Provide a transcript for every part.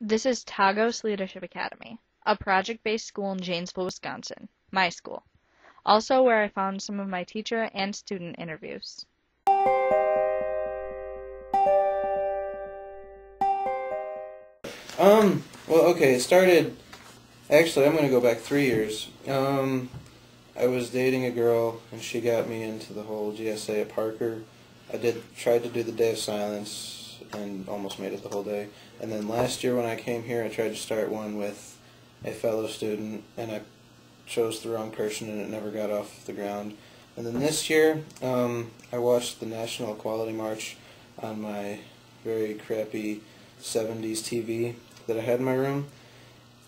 This is TAGOS Leadership Academy, a project-based school in Janesville, Wisconsin, my school. Also where I found some of my teacher and student interviews. It started, actually, I'm going to go back 3 years. I was dating a girl, and she got me into the whole GSA at Parker. Tried to do the Day of Silence, and almost made it the whole day. And then last year when I came here, I tried to start one with a fellow student, and I chose the wrong person, and it never got off the ground. And then this year, I watched the National Equality March on my very crappy 70s TV that I had in my room,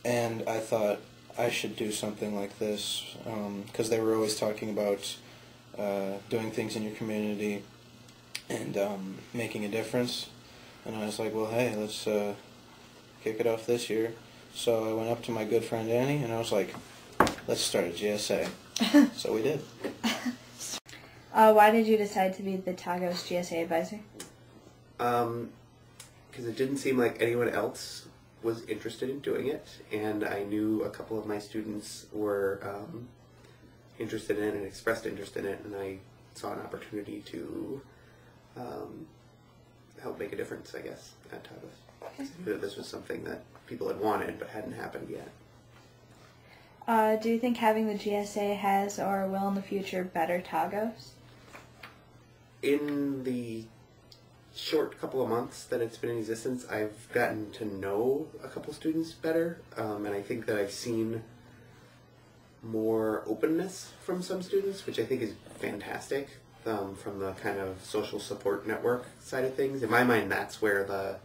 and I thought I should do something like this, because they were always talking about doing things in your community and making a difference. And I was like, well, hey, let's kick it off this year. So I went up to my good friend Annie, and I was like, let's start a GSA. So we did. Why did you decide to be the TAGOS GSA advisor? Because it didn't seem like anyone else was interested in doing it, and I knew a couple of my students were interested in it and expressed interest in it, and I saw an opportunity to help make a difference, I guess, at TAGOS. I knew that this was something that people had wanted but hadn't happened yet. Do you think having the GSA has or will in the future better TAGOS? In the short couple of months that it's been in existence, I've gotten to know a couple students better, and I think that I've seen more openness from some students, which I think is fantastic, from the kind of social support network side of things. In my mind, that's where the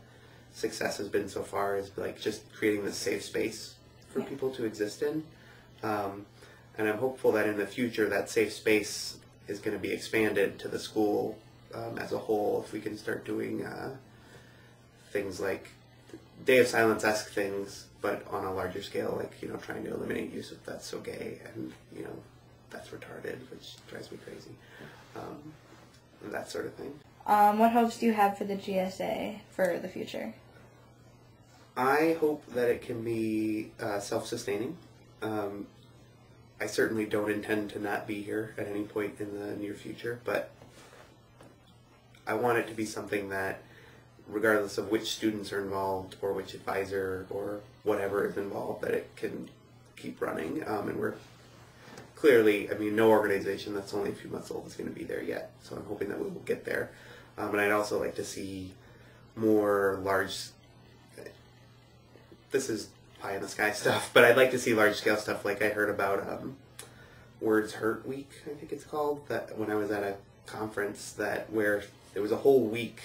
success has been so far, is like just creating this safe space for people to exist in. And I'm hopeful that in the future that safe space is going to be expanded to the school as a whole, if we can start doing things like Day of Silence-esque things, but on a larger scale, like, you know, trying to eliminate use of "that's so gay" and, you know, "that's retarded," which drives me crazy, that sort of thing. What hopes do you have for the GSA for the future? I hope that it can be self-sustaining. I certainly don't intend to not be here at any point in the near future, but I want it to be something that, regardless of which students are involved or which advisor or whatever is involved, that it can keep running. And we're clearly, I mean, no organization that's only a few months old is going to be there yet, so I'm hoping that we will get there. And I'd also like to see more this is pie in the sky stuff, but I'd like to see large scale stuff like I heard about Words Hurt Week, I think it's called, that when I was at a conference where there was a whole week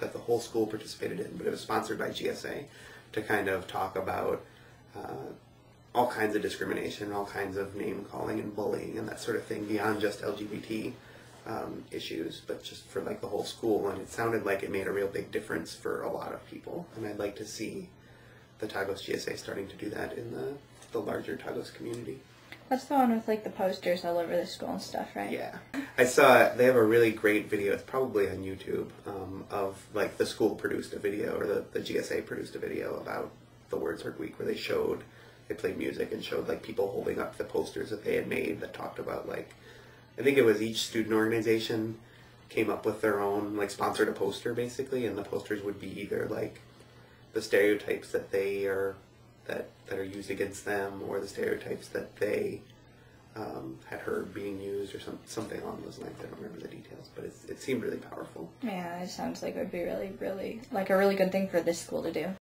that the whole school participated in, but it was sponsored by GSA to kind of talk about all kinds of discrimination, all kinds of name calling and bullying and that sort of thing beyond just LGBT issues, but just for like the whole school. And it sounded like it made a real big difference for a lot of people, and I'd like to see the TAGOS GSA starting to do that in the larger TAGOS community. That's the one with like the posters all over the school and stuff, right? Yeah. I saw, they have a really great video, it's probably on YouTube, of like the school produced a video, or the GSA produced a video about the Words Hurt Week, where they played music and showed like people holding up the posters that they had made that talked about, like, I think it was each student organization came up with their own, like, sponsored a poster basically, and the posters would be either like the stereotypes that are used against them, or the stereotypes that they had heard being used, or something along those lines. I don't remember the details, but it seemed really powerful. Yeah, it sounds like it would be really, really, like a really good thing for this school to do.